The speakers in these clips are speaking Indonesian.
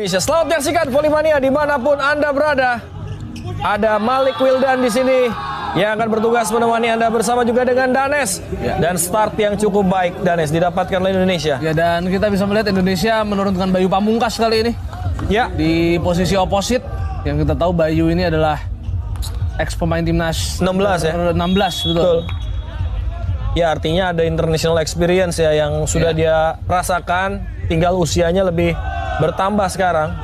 Selamat menyaksikan Volley dimanapun Anda berada. Ada Malik Wildan di sini yang akan bertugas menemani Anda bersama juga dengan Danes. Dan start yang cukup baik Danes didapatkan oleh Indonesia. Ya, dan kita bisa melihat Indonesia menurunkan Bayu Pamungkas kali ini. Ya, di posisi oposit. Yang kita tahu Bayu ini adalah ex pemain timnas 16 ya. 16 betul. Ya, artinya ada international experience ya yang sudah dia rasakan, tinggal usianya lebih bertambah sekarang.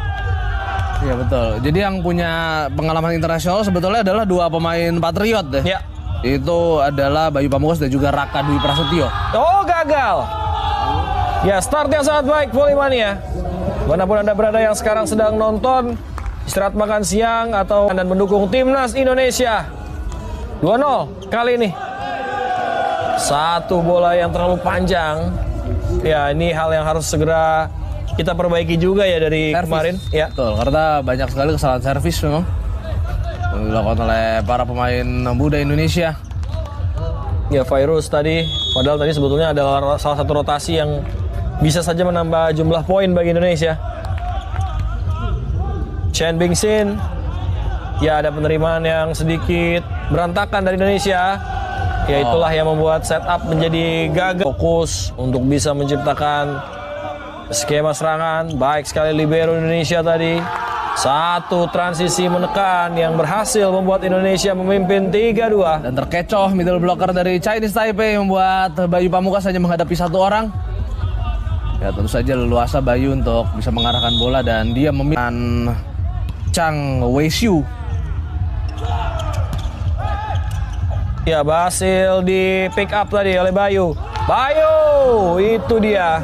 Iya betul. Jadi yang punya pengalaman internasional sebetulnya adalah dua pemain Patriot deh. Ya. Itu adalah Bayu Pamungkas dan juga Raka Dwi Prasetyo. Oh, gagal. Ya, start yang sangat baik Volley. Manapun Anda berada yang sekarang sedang nonton, istirahat makan siang atau dan mendukung timnas Indonesia. 2-0 kali ini. Satu bola yang terlalu panjang. Ya, ini hal yang harus segera kita perbaiki juga ya dari servis. Kemarin. Ya. Betul, karena banyak sekali kesalahan servis memang yang dilakukan oleh para pemain muda Indonesia. Ya, Virus tadi, padahal tadi sebetulnya adalah salah satu rotasi yang bisa saja menambah jumlah poin bagi Indonesia. Chen Bingxin. Ya, ada penerimaan yang sedikit berantakan dari Indonesia. Ya, itulah yang membuat setup menjadi gagal. Fokus untuk bisa menciptakan skema serangan. Baik sekali libero Indonesia tadi. Satu transisi menekan yang berhasil membuat Indonesia memimpin 3-2. Dan terkecoh middle blocker dari Chinese Taipei membuat Bayu Pamungkas hanya menghadapi satu orang. Ya, tentu saja leluasa Bayu untuk bisa mengarahkan bola dan dia memilih Chang Weishu. Ya, berhasil di pick up tadi oleh Bayu. Bayu, itu dia.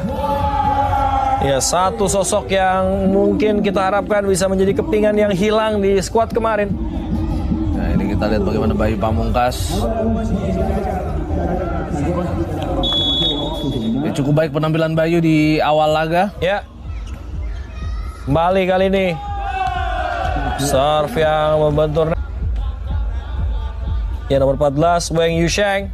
Ya, satu sosok yang mungkin kita harapkan bisa menjadi kepingan yang hilang di skuad kemarin. Nah, ini kita lihat bagaimana Bayu Pamungkas. Ya, cukup baik penampilan Bayu di awal laga. Ya. Kembali kali ini. Serve yang membentur. Ya, nomor 14 Wang Yusheng.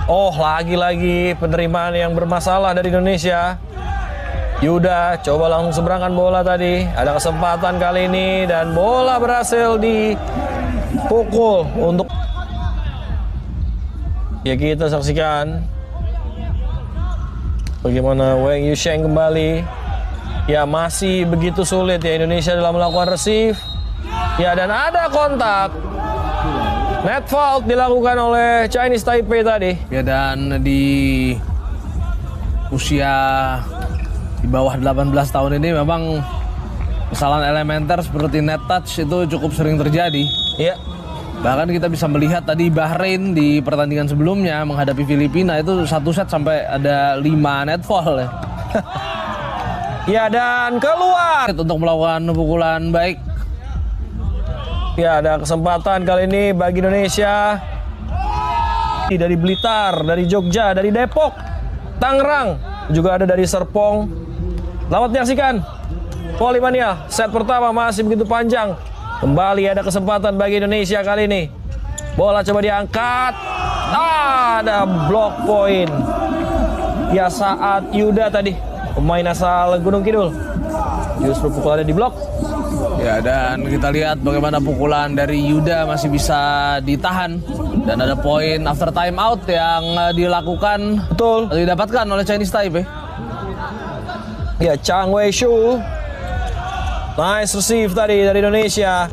Oh, lagi-lagi penerimaan yang bermasalah dari Indonesia. Yuda coba langsung seberangkan bola tadi. Ada kesempatan kali ini dan bola berhasil dipukul untuk. Ya, kita saksikan bagaimana Wang Yusheng kembali. Ya, masih begitu sulit ya Indonesia dalam melakukan receive. Ya, dan ada kontak. Net foul dilakukan oleh Chinese Taipei tadi. Ya, dan di usia di bawah 18 tahun ini memang kesalahan elementer seperti net touch itu cukup sering terjadi. Iya. Bahkan kita bisa melihat tadi Bahrain di pertandingan sebelumnya menghadapi Filipina itu satu set sampai ada 5 net foul ya. Ya, dan keluar untuk melakukan pukulan baik. Ya, ada kesempatan kali ini bagi Indonesia. Dari Blitar, dari Jogja, dari Depok, Tangerang, juga ada dari Serpong. Selamat menyaksikan Volley set pertama masih begitu panjang. Kembali ada kesempatan bagi Indonesia kali ini. Bola coba diangkat. Ada block point. Ya, saat Yuda tadi, pemain asal Gunung Kidul, justru pukulannya di blok. Ya, dan kita lihat bagaimana pukulan dari Yuda masih bisa ditahan. Dan ada poin after time out yang dilakukan. Betul. Atau didapatkan oleh Chinese Taipei. Ya, Chang Weishu. Nice receive tadi dari Indonesia.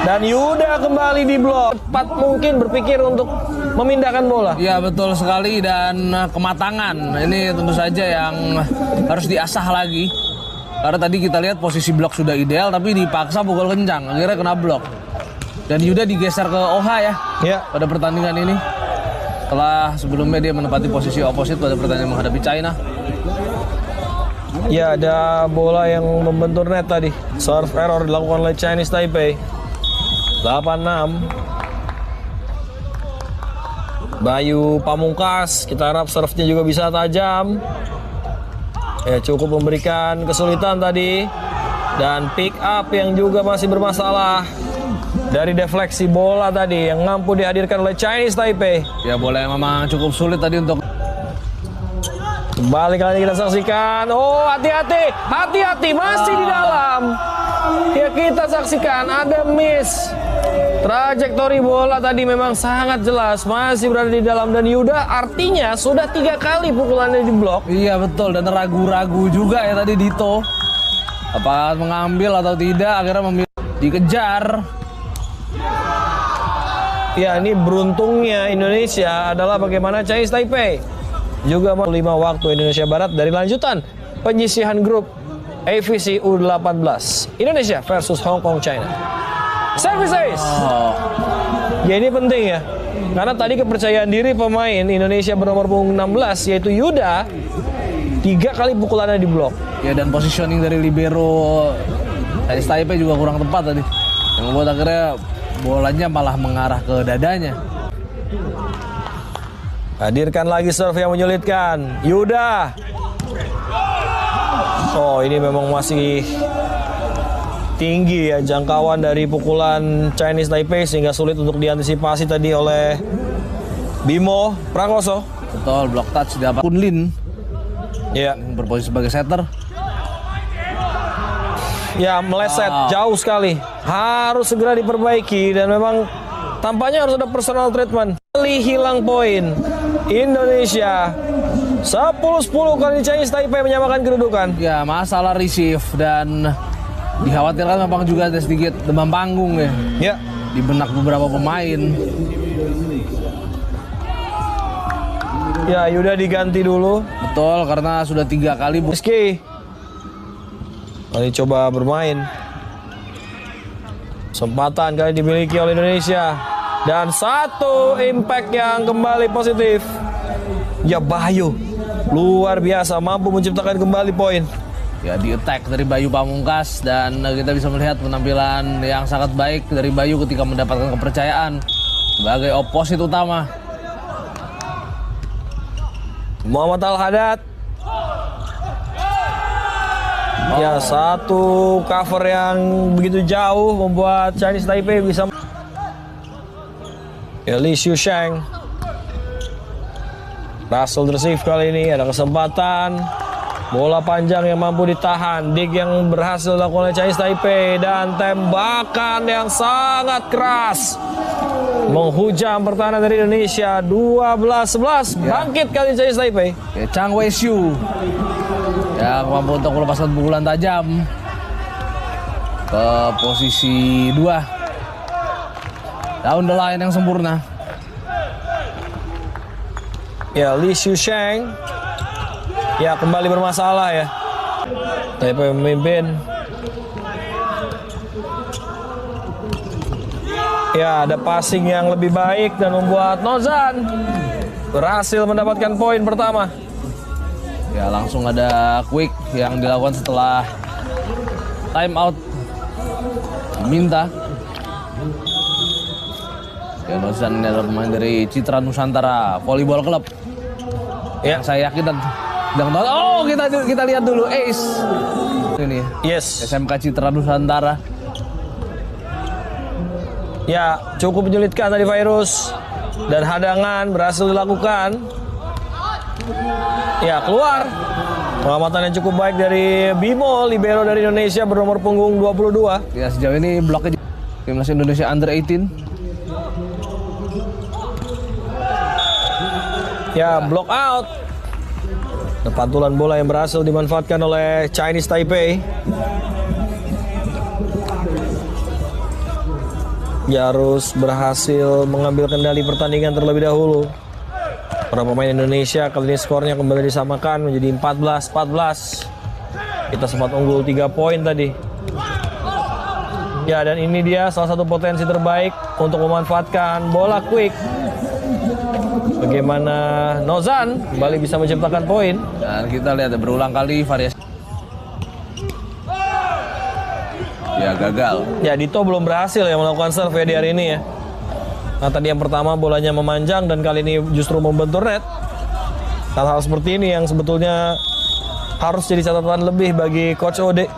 Dan Yuda kembali di blok. Cepat mungkin berpikir untuk memindahkan bola. Ya, betul sekali, dan kematangan. Ini tentu saja yang harus diasah lagi. Karena tadi kita lihat posisi blok sudah ideal, tapi dipaksa pukul kencang, akhirnya kena blok. Dan Yuda digeser ke OHA ya, pada pertandingan ini. Setelah sebelumnya dia menempati posisi oposit pada pertandingan menghadapi China. Ya, ada bola yang membentur net tadi. Serve error dilakukan oleh Chinese Taipei. 8-6. Bayu Pamungkas, kita harap serve-nya juga bisa tajam. Ya, cukup memberikan kesulitan tadi. Dan pick up yang juga masih bermasalah dari defleksi bola tadi yang mampu dihadirkan oleh Chinese Taipei. Ya, bola yang memang cukup sulit tadi untuk Kembali kali ini kita saksikan. Oh, hati-hati. Hati-hati, masih di dalam. Ya, kita saksikan ada miss. Trajektori bola tadi memang sangat jelas, masih berada di dalam. Dan Yuda artinya sudah 3 kali pukulannya di blok. Iya betul, dan ragu-ragu juga ya tadi Dito. Apakah mengambil atau tidak, akhirnya memilih dikejar. Ya, ini beruntungnya Indonesia adalah bagaimana Chinese Taipei juga 5 waktu Indonesia Barat dari lanjutan penyisihan grup AFC U18 Indonesia versus Hong Kong China. Service ace. Ya, ini penting ya, karena tadi kepercayaan diri pemain Indonesia bernomor punggung 16 yaitu Yuda 3 kali pukulannya di blok. Ya, dan positioning dari libero Chinese Taipei juga kurang tepat tadi, yang membuat akhirnya bolanya malah mengarah ke dadanya. Hadirkan lagi serve yang menyulitkan. Yuda. Oh, ini memang masih tinggi ya jangkauan dari pukulan Chinese Taipei sehingga sulit untuk diantisipasi tadi oleh Bimo Prakoso. Betul, block touch dapat Kunlin. Ya, Berposisi sebagai setter. ya meleset jauh sekali. Harus segera diperbaiki dan memang tampaknya harus ada personal treatment. Kali hilang poin. Indonesia 10-10 kali Chinese Taipei menyamakan kedudukan. Ya, masalah receive dan dikhawatirkan memang juga ada sedikit demam panggung ya. Ya, Di benak beberapa pemain. ya Yuda diganti dulu. Betul, karena sudah 3 kali Rizky kali coba bermain. Kesempatan kali dimiliki oleh Indonesia. Dan satu impact yang kembali positif. Ya, Bayu luar biasa mampu menciptakan kembali poin. ya di attack dari Bayu Pamungkas, dan kita bisa melihat penampilan yang sangat baik dari Bayu ketika mendapatkan kepercayaan sebagai oposit utama. Muhammad Al-Hadad. Ya, satu cover yang begitu jauh membuat Chinese Taipei bisa. Ya, Li Xiusheng. Russell receive kali ini, ada kesempatan. Bola panjang yang mampu ditahan. Dig yang berhasil dilakukan oleh Chinese Taipei. Dan tembakan yang sangat keras menghujam pertahanan dari Indonesia. 12-11. Bangkit kali Chinese Taipei. Ya, Chang Wei Siu yang mampu untuk melepaskan pukulan tajam ke posisi 2. Down the line yang sempurna. Ya, Li Xiusheng. Ya, kembali bermasalah ya. Taipei memimpin. Ya, ada passing yang lebih baik dan membuat Nozan berhasil mendapatkan poin pertama. Ya, langsung ada quick yang dilakukan setelah time out diminta. Ya, Nozan ini adalah pemain dari Citra Nusantara Volleyball Club. Ya, Yang saya yakin oh, kita lihat dulu Ace. Ini yes. SMK Citra Nusantara. Ya, cukup menyulitkan tadi Virus. Dan hadangan berhasil dilakukan. Ya, keluar. Pengamatan yang cukup baik dari Bimo, libero dari Indonesia bernomor punggung 22. Ya, sejauh ini bloknya Timnas Indonesia Under 18. Ya, block out. Pantulan bola yang berhasil dimanfaatkan oleh Chinese Taipei. Ya, harus berhasil mengambil kendali pertandingan terlebih dahulu. Para pemain Indonesia kali ini skornya kembali disamakan menjadi 14-14. Kita sempat unggul 3 poin tadi. Ya, dan ini dia salah satu potensi terbaik untuk memanfaatkan bola quick. Bagaimana Nozan kembali bisa menciptakan poin. Dan kita lihat berulang kali variasi. Ya, gagal. Ya, Dito belum berhasil ya melakukan serve di hari ini ya. Nah, tadi yang pertama bolanya memanjang dan kali ini justru membentur net. Hal-hal seperti ini yang sebetulnya harus jadi catatan lebih bagi Coach Ode.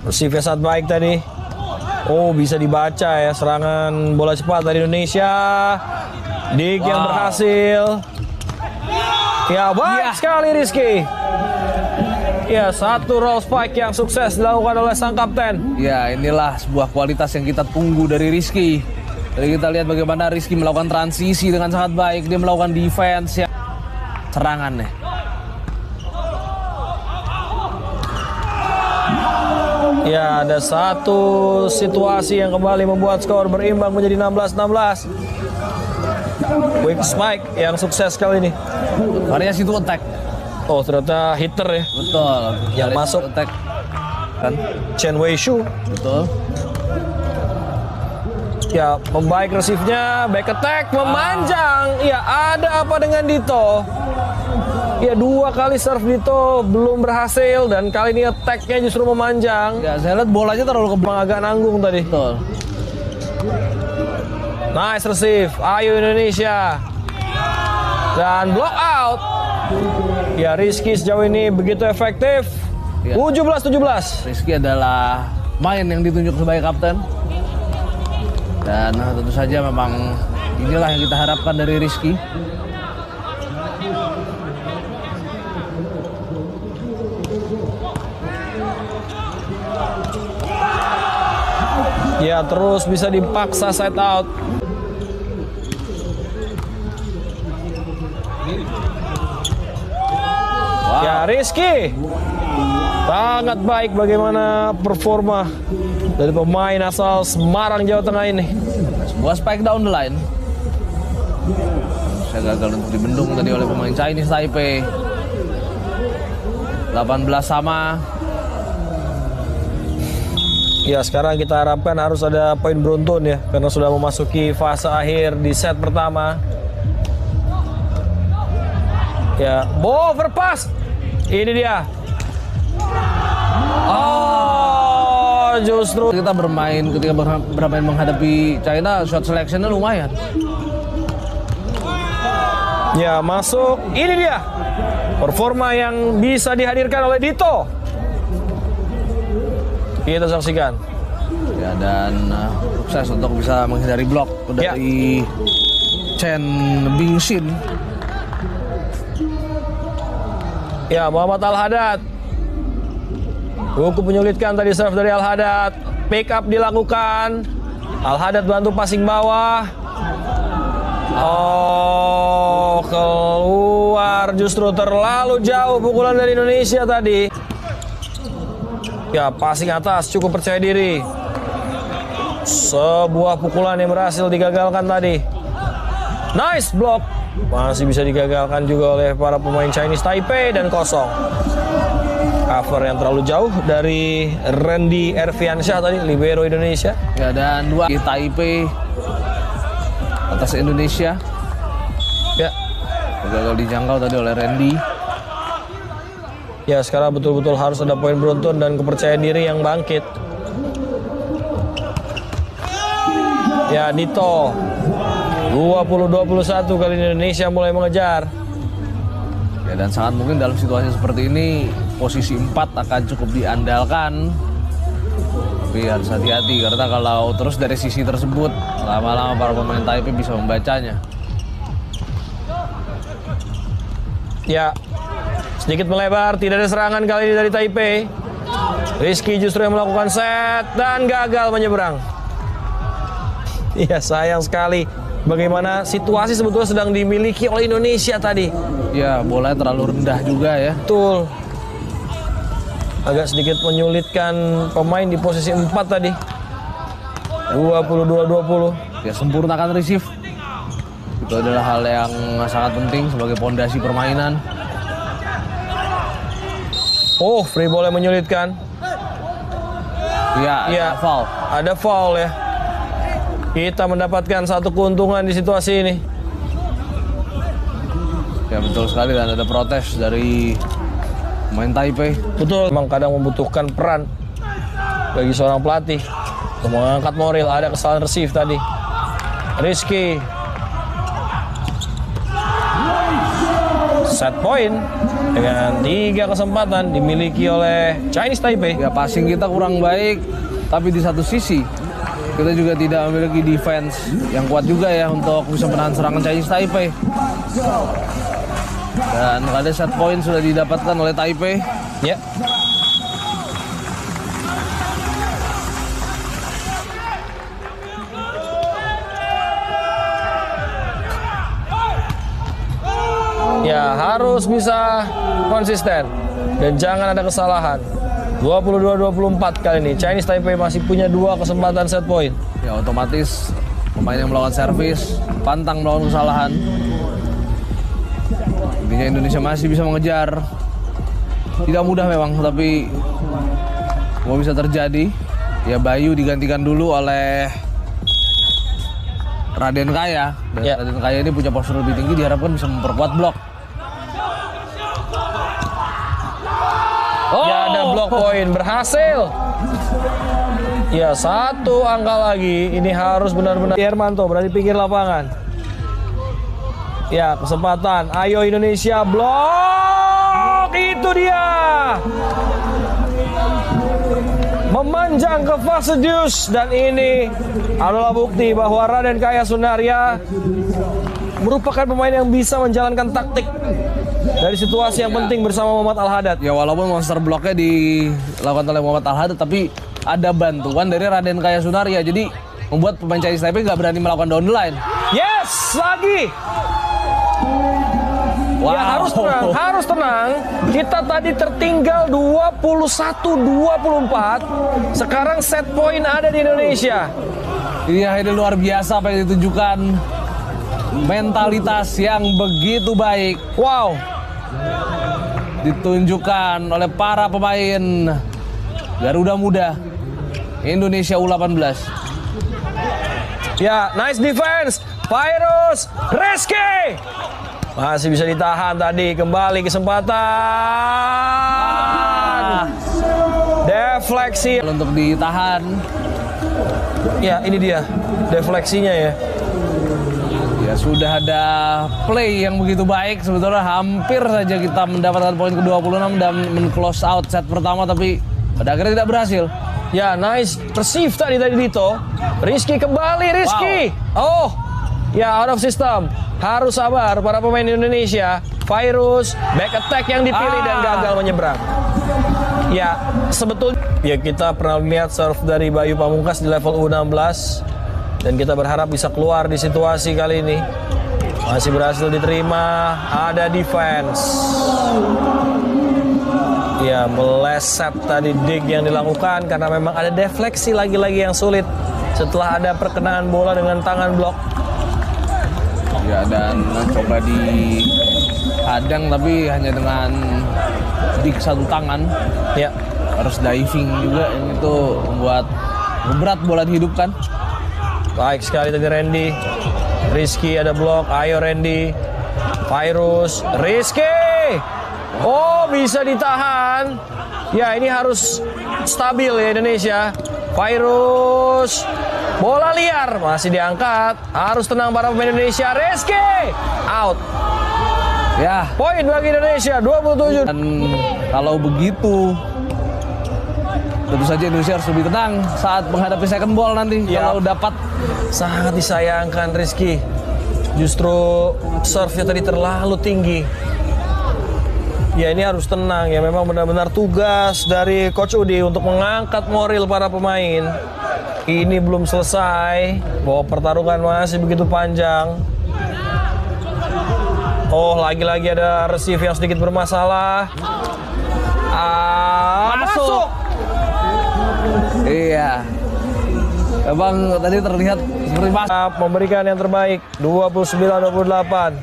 Receive saat baik tadi. Oh, bisa dibaca ya serangan bola cepat dari Indonesia. Dik yang berhasil. Ya, baik sekali Rizky. Ya, satu roll spike yang sukses dilakukan oleh sang kapten. Ya, inilah sebuah kualitas yang kita tunggu dari Rizky. Jadi kita lihat bagaimana Rizky melakukan transisi dengan sangat baik. Dia melakukan defense yang serangannya. Ya, ada satu situasi yang kembali membuat skor berimbang menjadi 16-16. Quick spike yang sukses kali ini. Variasi itu attack. Oh, ternyata hitter ya. Betul. Yang Variasi masuk. attack. Kan? Chen Weishu. Betul. Ya, membaik resifnya, back attack, memanjang. Ya, ada apa dengan Dito? Ya, 2 kali serve Dito belum berhasil dan kali ini attack-nya justru memanjang. Ya, saya lihat bolanya terlalu Agak nanggung tadi. betul. Nice receive, ayo Indonesia. Dan block out. Ya, Rizky sejauh ini begitu efektif. Ya. 17-17. Rizky adalah main yang ditunjuk sebagai kapten. Dan tentu saja memang inilah yang kita harapkan dari Rizky. Ya, terus bisa dipaksa side out. Wow. Ya, Rizky sangat baik bagaimana performa dari pemain asal Semarang, Jawa Tengah ini. Sebuah spike down the line. Saya gagal untuk dibendung tadi oleh pemain Chinese Taipei. 18 sama. Ya, sekarang kita harapkan harus ada poin beruntun ya, karena sudah memasuki fase akhir di set pertama. Ya, overpass. Ini dia. Oh, justru Kita ketika bermain menghadapi China, shot selection-nya lumayan. ya masuk. Ini dia performa yang bisa dihadirkan oleh Dito. Kita saksikan. Ya, dan sukses untuk bisa menghindari blok dari Chen Bingxin. Ya, Muhammad Al-Hadad cukup menyulitkan tadi serve dari Al-Hadad. Pick up dilakukan. Al-Hadad bantu passing bawah. Oh, keluar, justru terlalu jauh pukulan dari Indonesia tadi. Ya, passing atas cukup percaya diri. Sebuah pukulan yang berhasil digagalkan tadi. Nice block. Masih bisa digagalkan juga oleh para pemain Chinese Taipei dan kosong. Cover yang terlalu jauh dari Randy Erviansyah tadi, libero Indonesia. Ya, dan 2 Taipei atas Indonesia. Ya, Gagal dijangkau tadi oleh Randy. ya sekarang betul-betul harus ada poin beruntun dan kepercayaan diri yang bangkit. Ya, Dito 20-21 kali ini Indonesia mulai mengejar. Ya, dan sangat mungkin dalam situasi seperti ini posisi 4 akan cukup diandalkan. Tapi harus hati-hati karena kalau terus dari sisi tersebut lama-lama para pemain Taipei bisa membacanya. Ya, sedikit melebar, tidak ada serangan kali ini dari Taipei. Rizky justru yang melakukan set dan gagal menyeberang. Iya, sayang sekali bagaimana situasi sebetulnya sedang dimiliki oleh Indonesia tadi. Ya, bolanya terlalu rendah juga ya. Betul. Agak sedikit menyulitkan pemain di posisi 4 tadi. 22-20. Ya, sempurnakan receive. Itu adalah hal yang sangat penting sebagai pondasi permainan. Oh, free ball yang menyulitkan. Ya, Ya, foul. ada foul ya. Kita mendapatkan satu keuntungan di situasi ini. Ya, betul sekali, dan ada protes dari pemain Taipei. Betul, memang kadang membutuhkan peran bagi seorang pelatih untuk mengangkat moral. Ada kesalahan receive tadi. Rizky. Set point dengan 3 kesempatan dimiliki oleh Chinese Taipei. Ya, passing kita kurang baik, tapi di satu sisi kita juga tidak memiliki defense yang kuat juga ya untuk bisa menahan serangan Chinese Taipei. Dan kali set point sudah didapatkan oleh Taipei. Ya. Ya, harus bisa konsisten dan jangan ada kesalahan. 22-24 kali ini. Chinese Taipei masih punya 2 kesempatan set point. Ya, otomatis pemain yang melakukan servis pantang melakukan kesalahan. Intinya Indonesia masih bisa mengejar. Tidak mudah memang, tapi mau bisa terjadi. Ya, Bayu digantikan dulu oleh Raden Kaya. Dan Ya. Raden Kaya ini punya postur lebih tinggi, diharapkan bisa memperkuat blok. Ya, ada block point berhasil. Ya, 1 angka lagi. Ini harus benar-benar. Hermanto berada di pinggir lapangan. Ya, kesempatan. Ayo Indonesia, blok. Itu dia. Memanjang ke fase deuce. Dan ini adalah bukti bahwa Raden Kaya Sunarya merupakan pemain yang bisa menjalankan taktik dari situasi yang penting bersama Muhammad Al-Haddad. Ya, walaupun monster bloknya dilakukan oleh Muhammad Al-Haddad, tapi ada bantuan dari Raden Kaya Sunarya. Jadi membuat pemain Chinese Taipei nggak berani melakukan down the line. Yes, lagi. Wow. Ya, harus tenang. Kita tadi tertinggal 21-24. Sekarang set point ada di Indonesia. Ini luar biasa apa yang ditunjukkan. Mentalitas yang begitu baik Wow. ditunjukkan oleh para pemain Garuda Muda Indonesia U18. Ya, nice defense. Virus, Rizky. Masih bisa ditahan tadi. Kembali kesempatan. Defleksi. Untuk ditahan. Ya, ini dia. Defleksinya ya. Ya, sudah ada play yang begitu baik. Sebetulnya hampir saja kita mendapatkan poin ke-26 dan men-close out set pertama, tapi pada akhirnya tidak berhasil. Ya, nice receive tadi Dito. Rizky kembali, Rizky. Oh, ya out of system. Harus sabar para pemain Indonesia. Virus, back attack yang dipilih dan gagal menyeberang. Ya, sebetulnya ya kita pernah lihat serve dari Bayu Pamungkas di level U16 dan kita berharap bisa keluar di situasi kali ini. Masih berhasil diterima, ada defense. Ya, meleset tadi dig yang dilakukan karena memang ada defleksi lagi-lagi yang sulit setelah ada perkenaan bola dengan tangan blok. Ya, dan coba dihadang tapi hanya dengan dig satu tangan. Ya, Harus diving juga, yang itu membuat berat bola dihidupkan. baik sekali tadi Randy. Rizky ada blok, ayo Randy. Virus, Rizky. Oh, bisa ditahan. Ya, ini harus stabil ya Indonesia. Virus, bola liar masih diangkat. Harus tenang para pemain Indonesia. Rizky out. Ya, Poin bagi Indonesia 27. dan kalau begitu tentu saja Indonesia harus lebih tenang saat menghadapi second ball nanti. Ya. Kalau dapat Sangat disayangkan Rizky. Justru serve-nya tadi terlalu tinggi. Ya, ini harus tenang ya. Memang benar-benar tugas dari Coach Udi untuk mengangkat moral para pemain. Ini belum selesai. Bahwa pertarungan masih begitu panjang. Oh, lagi-lagi ada receive yang sedikit bermasalah. Masuk. Iya. Emang tadi terlihat seperti Memberikan yang terbaik 29-28.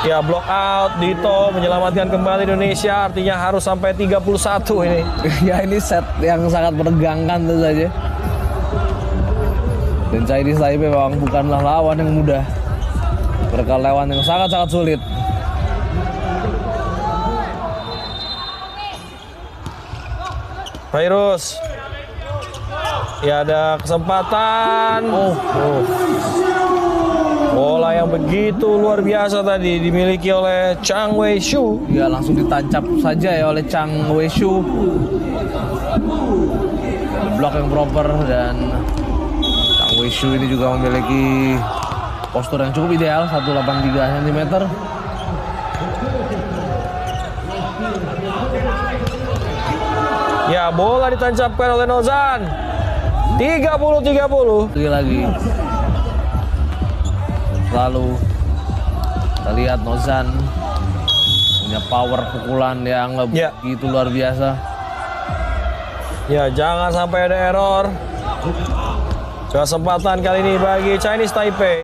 Ya, block out Dito menyelamatkan kembali Indonesia, artinya harus sampai 31 ini. ya, ini set yang sangat menegangkan tentu saja. Dan Chinese Taipei memang bukanlah lawan yang mudah. Mereka lawan yang sangat-sangat sulit. Virus. Ya, ada kesempatan. Bola yang begitu luar biasa tadi dimiliki oleh Chang Wei Shu. Ya, langsung ditancap saja ya oleh Chang Wei Shu. blok yang proper, dan Kang Wishu ini juga memiliki postur yang cukup ideal, 183 cm. Ya, bola ditancapkan oleh Nozan. 30-30. Lagi. Lalu kita lihat Nozan punya power pukulan yang begitu luar biasa. Ya, jangan sampai ada error. Kesempatan kali ini bagi Chinese Taipei.